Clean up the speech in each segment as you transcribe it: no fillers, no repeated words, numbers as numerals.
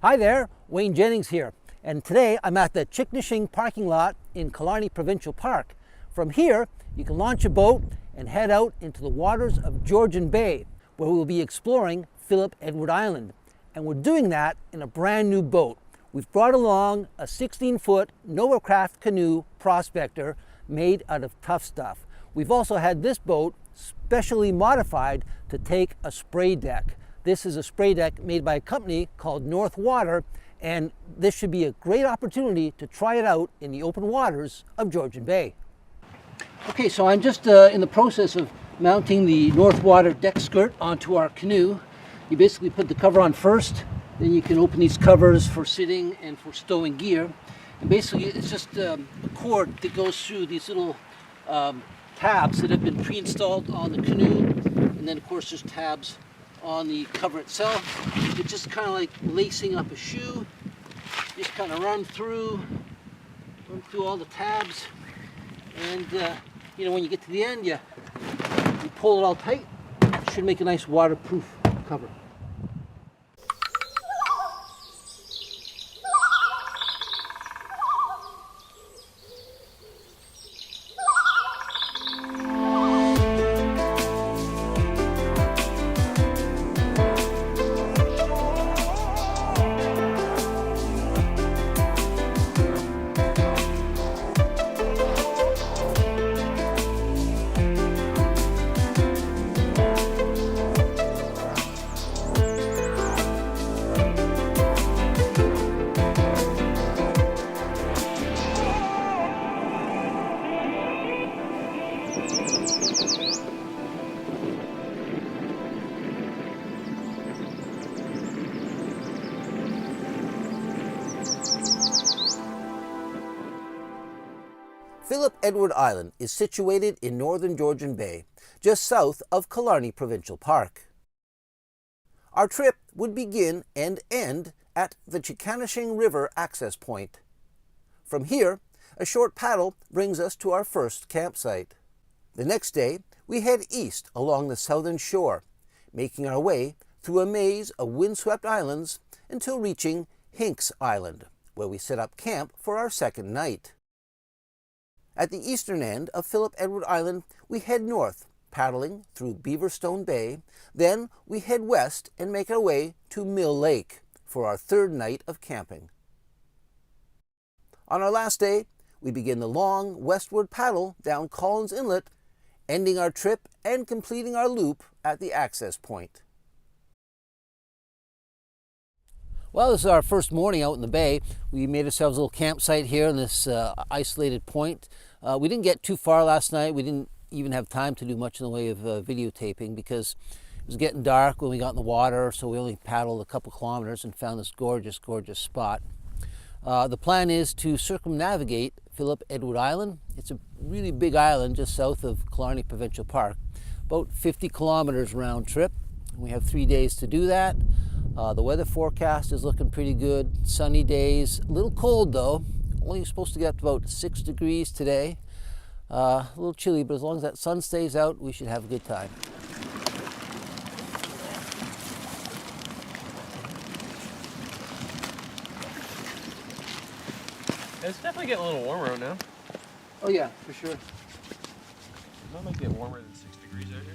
Hi there, Wayne Jennings here, and today I'm at the Chikanishing parking lot in Killarney Provincial Park. From here, you can launch a boat and head out into the waters of Georgian Bay, where we'll be exploring Philip Edward Island. And we're doing that in a brand new boat. We've brought along a 16-foot Noah-craft canoe prospector made out of tough stuff. We've also had this boat specially modified to take a spray deck. This is a spray deck made by a company called North Water, and this should be a great opportunity to try it out in the open waters of Georgian Bay. Okay, so I'm just in the process of mounting the North Water deck skirt onto our canoe. You basically put the cover on first, then you can open these covers for sitting and for stowing gear. And basically it's just a cord that goes through these little tabs that have been pre-installed on the canoe, and then of course there's tabs on the cover itself. It's just kind of like lacing up a shoe. Just kind of run through all the tabs, and you know, when you get to the end, you pull it all tight. It should make a nice waterproof cover. Philip Edward Island is situated in northern Georgian Bay, just south of Killarney Provincial Park. Our trip would begin and end at the Chikanishing River Access Point. From here, a short paddle brings us to our first campsite. The next day, we head east along the southern shore, making our way through a maze of windswept islands until reaching Hinks Island, where we set up camp for our second night. At the eastern end of Philip Edward Island, we head north, paddling through Beaverstone Bay. Then we head west and make our way to Mill Lake for our third night of camping. On our last day, we begin the long westward paddle down Collins Inlet, ending our trip and completing our loop at the access point. Well, this is our first morning out in the bay. We made ourselves a little campsite here in this isolated point. We didn't get too far last night. We didn't even have time to do much in the way of videotaping because it was getting dark when we got in the water, so we only paddled a couple kilometers and found this gorgeous, gorgeous spot. The plan is to circumnavigate Philip Edward Island. It's a really big island just south of Killarney Provincial Park, about 50 kilometers round trip. We have 3 days to do that. The weather forecast is looking pretty good. Sunny days, a little cold though. Only supposed to get up to about 6 degrees today. A little chilly, but as long as that sun stays out, we should have a good time. It's definitely getting a little warmer out now. Oh yeah, for sure. It might get warmer than 6 degrees out here.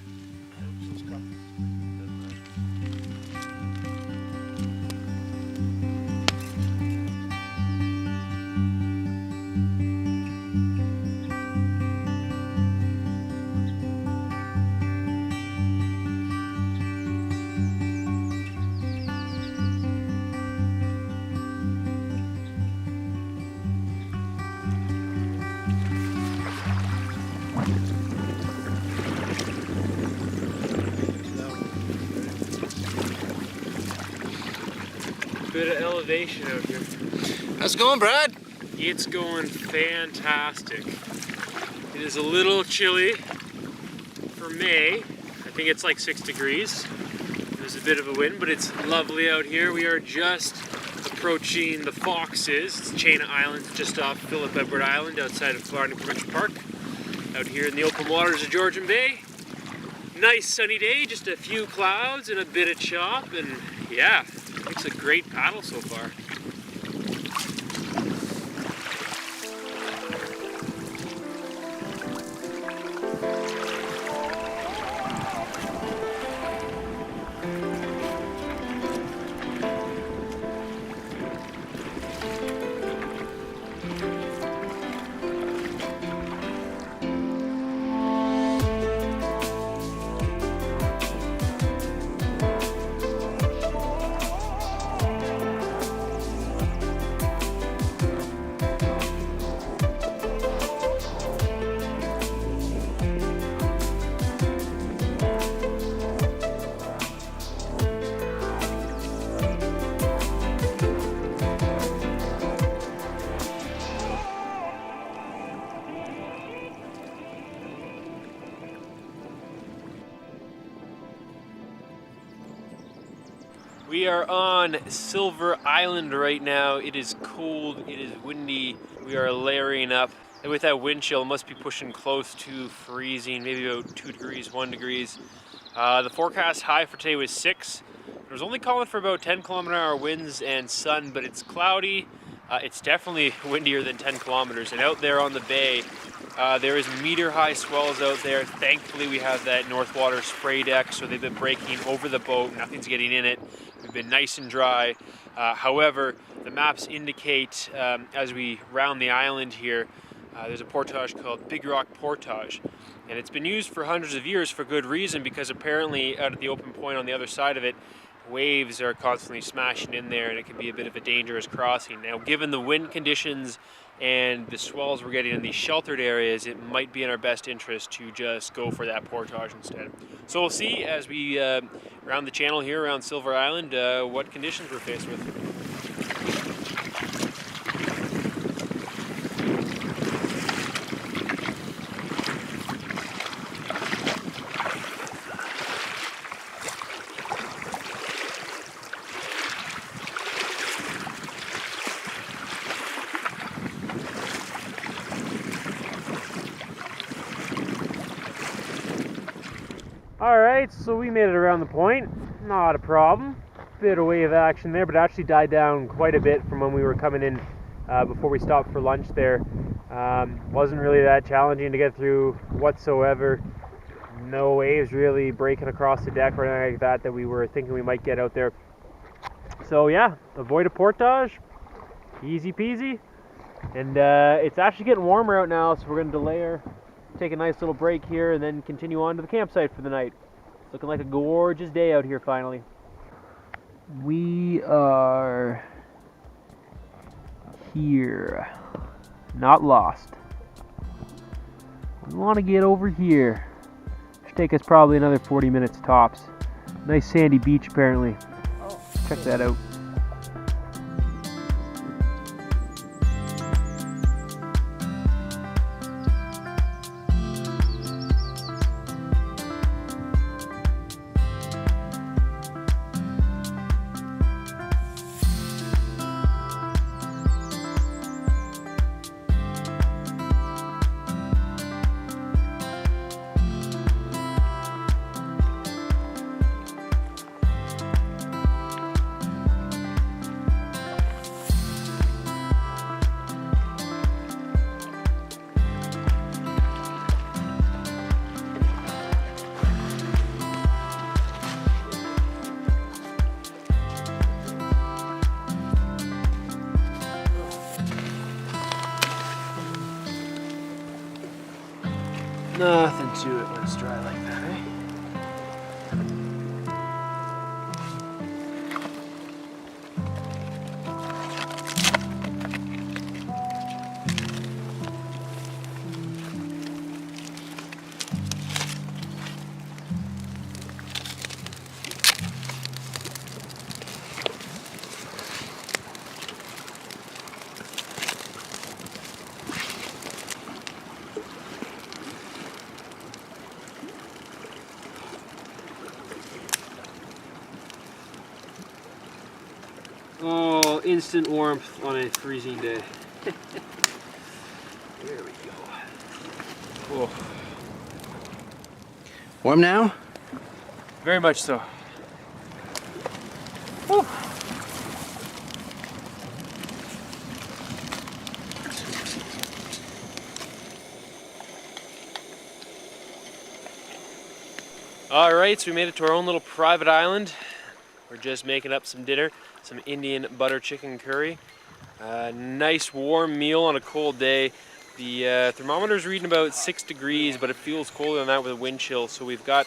Bit of elevation out here. How's it going, Brad? It's going fantastic. It is a little chilly for May. I think it's like 6 degrees. There's a bit of a wind, but it's lovely out here. We are just approaching the Foxes. It's a chain of islands just off Philip Edward Island outside of Killarney Provincial Park. Out here in the open waters of Georgian Bay. Nice sunny day, just a few clouds and a bit of chop, and yeah, Makes a great paddle so far. We are on Silver Island right now. It is cold, it is windy. We are layering up. And with that wind chill, it must be pushing close to freezing, maybe about 2 degrees, 1 degrees. The forecast high for today was 6. It was only calling for about 10 kilometer-an-hour winds and sun, but it's cloudy. It's definitely windier than 10 kilometers. And out there on the bay, there is meter-high swells out there. Thankfully, we have that North Water spray deck, so they've been breaking over the boat. Nothing's getting in it. We've been nice and dry. However, the maps indicate as we round the island here, there's a portage called Big Rock Portage. And it's been used for hundreds of years for good reason, because apparently out at the open point on the other side of it, waves are constantly smashing in there and it can be a bit of a dangerous crossing. Now, given the wind conditions and the swells we're getting in these sheltered areas, it might be in our best interest to just go for that portage instead. So we'll see as we round the channel here around Silver Island what conditions we're faced with. Alright, so we made it around the point. Not a problem. Bit of wave action there, but it actually died down quite a bit from when we were coming in before we stopped for lunch there. Wasn't really that challenging to get through whatsoever. No waves really breaking across the deck or anything like that we were thinking we might get out there. So yeah, avoid a portage. Easy peasy. And it's actually getting warmer out now, so we're going to delay take a nice little break here and then continue on to the campsite for the night. It's looking like a gorgeous day out here finally. We are here. Not lost. We want to get over here. Should take us probably another 40 minutes tops. Nice sandy beach apparently. Check that out. Nothing to it when it's dry like that, eh? Oh, instant warmth on a freezing day. There we go. Oh. Warm now? Very much so. Whew. All right, so we made it to our own little private island. We're just making up some dinner, some Indian butter chicken curry. Nice warm meal on a cold day. The thermometer's reading about 6 degrees, but it feels colder than that with a wind chill. So we've got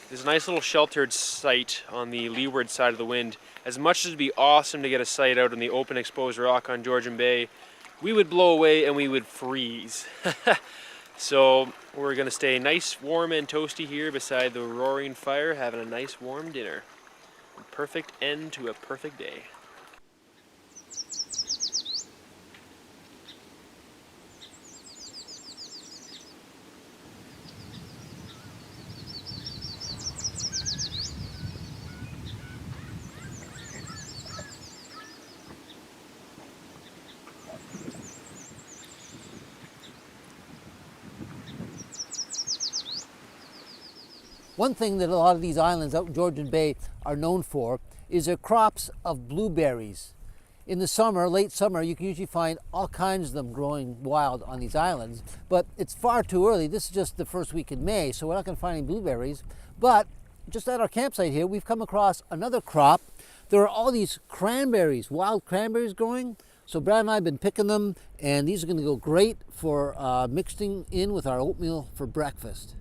this nice little sheltered site on the leeward side of the wind. As much as it'd be awesome to get a site out on the open exposed rock on Georgian Bay, we would blow away and we would freeze. So we're gonna stay nice, warm, and toasty here beside the roaring fire, having a nice warm dinner. A perfect end to a perfect day. One thing that a lot of these islands out in Georgian Bay are known for is their crops of blueberries. In the summer, late summer, you can usually find all kinds of them growing wild on these islands, but it's far too early. This is just the first week in May, so we're not going to find any blueberries. But just at our campsite here, we've come across another crop. There are all these cranberries, wild cranberries growing. So Brad and I have been picking them, and these are going to go great for mixing in with our oatmeal for breakfast.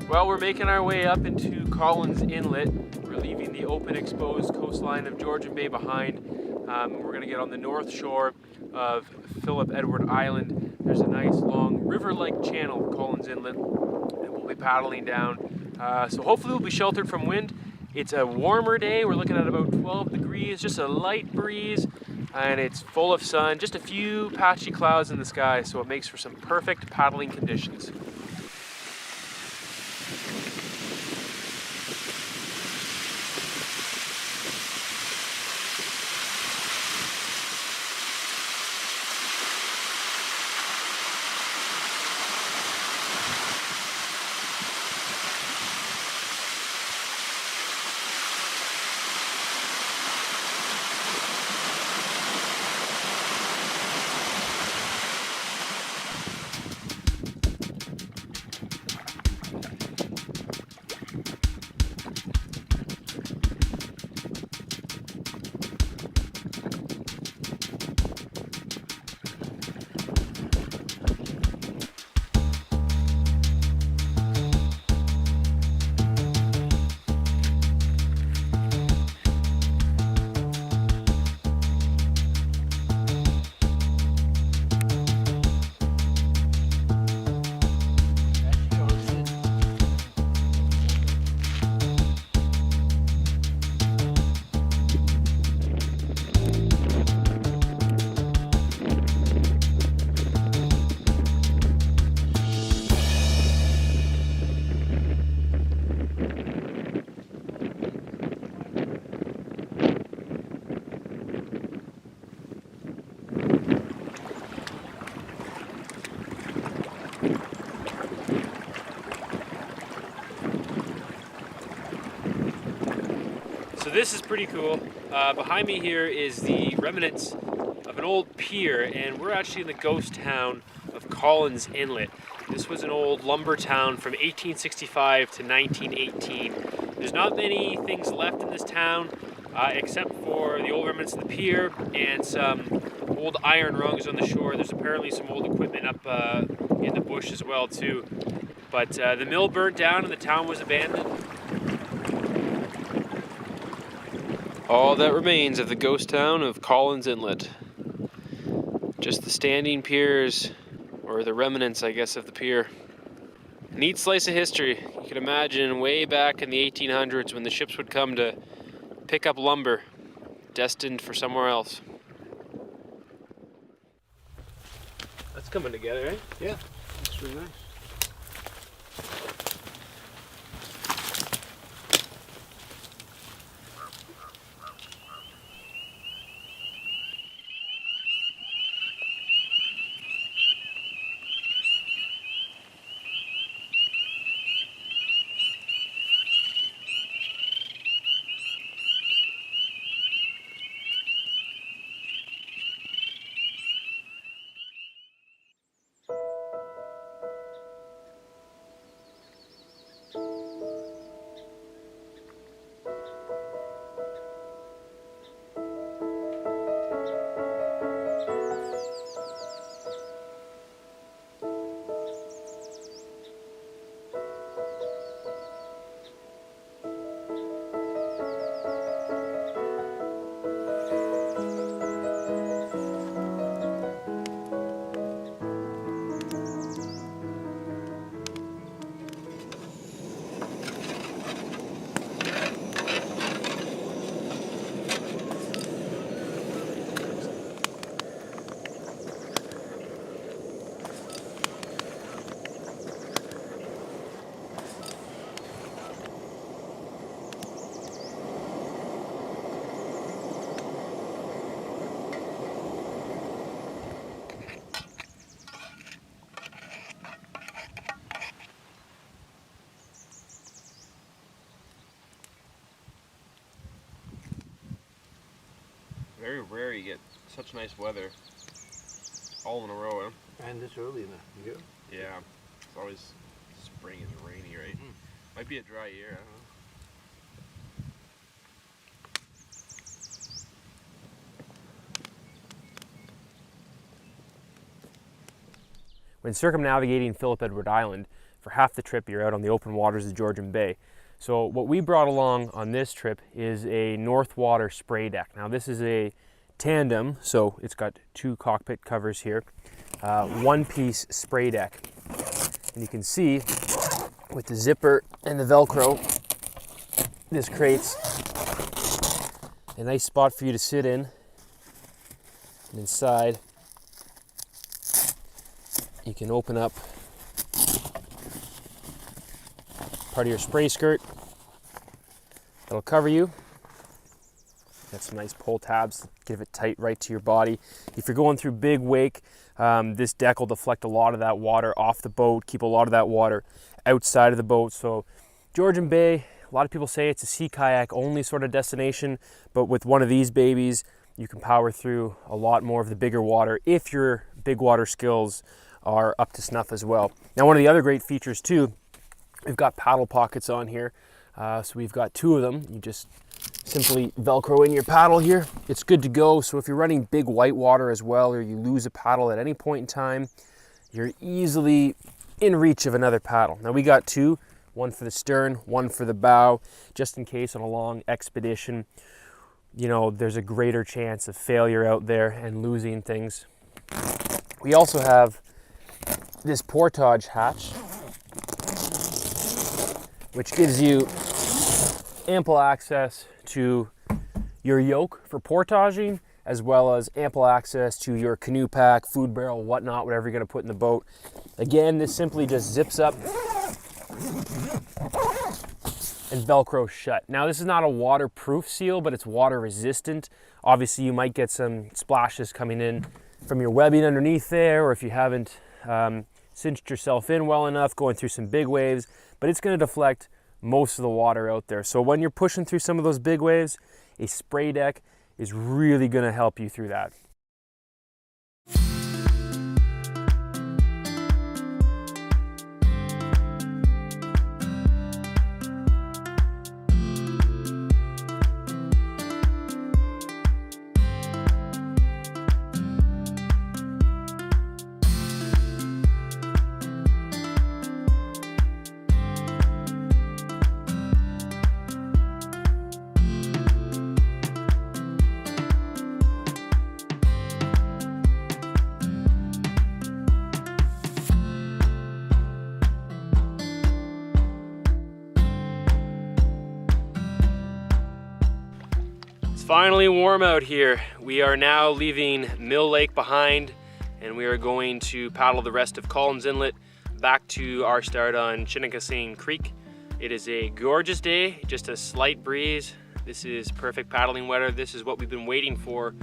Well, we're making our way up into Collins Inlet. We're leaving the open exposed coastline of Georgian Bay behind. We're going to get on the north shore of Philip Edward Island. There's a nice long river-like channel, Collins Inlet, that we'll be paddling down. So hopefully we'll be sheltered from wind. It's a warmer day. We're looking at about 12 degrees, just a light breeze, and it's full of sun, just a few patchy clouds in the sky, so it makes for some perfect paddling conditions. So this is pretty cool. Behind me here is the remnants of an old pier, and we're actually in the ghost town of Collins Inlet. This was an old lumber town from 1865 to 1918. There's not many things left in this town except for the old remnants of the pier and some old iron rungs on the shore. There's apparently some old equipment up in the bush as well too. But the mill burnt down and the town was abandoned. All that remains of the ghost town of Collins Inlet. Just the standing piers, or the remnants, I guess, of the pier. Neat slice of history. You can imagine way back in the 1800s when the ships would come to pick up lumber, destined for somewhere else. That's coming together, eh? Yeah, looks really nice. Very rare you get such nice weather all in a row, eh? And this early in the year. Yeah, it's always spring is rainy, right? Might be a dry year, I don't know. When circumnavigating Phillip Edward Island, for half the trip you're out on the open waters of Georgian Bay. So what we brought along on this trip is a North Water spray deck. Now this is a tandem, so it's got two cockpit covers here, one-piece spray deck. And you can see with the zipper and the Velcro, this creates a nice spot for you to sit in. And inside, you can open up part of your spray skirt. That'll cover you. Got some nice pull tabs, give it tight right to your body. If you're going through big wake, this deck will deflect a lot of that water off the boat, keep a lot of that water outside of the boat. So Georgian Bay, a lot of people say it's a sea kayak only sort of destination, but with one of these babies, you can power through a lot more of the bigger water if your big water skills are up to snuff as well. Now, one of the other great features too, we've got paddle pockets on here. So we've got two of them. You just simply Velcro in your paddle here. It's good to go. So if you're running big white water as well, or you lose a paddle at any point in time, you're easily in reach of another paddle. Now we got two, one for the stern, one for the bow, just in case on a long expedition, you know, there's a greater chance of failure out there and losing things. We also have this portage hatch, which gives you ample access to your yoke for portaging, as well as ample access to your canoe pack, food barrel, whatnot, whatever you're going to put in the boat. Again, this simply just zips up and Velcro shut. Now, this is not a waterproof seal, but it's water resistant. Obviously, you might get some splashes coming in from your webbing underneath there, or if you haven't cinched yourself in well enough, going through some big waves, but it's going to deflect most of the water out there. So when you're pushing through some of those big waves, a spray deck is really going to help you through that. finally warm out here. We are now leaving Mill Lake behind, and we are going to paddle the rest of Collins Inlet back to our start on Chikanishing Creek. It is a gorgeous day, just a slight breeze. This is perfect paddling weather. This is what we've been waiting for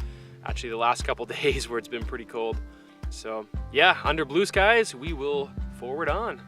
actually the last couple days where it's been pretty cold. So yeah, under blue skies, we will forward on.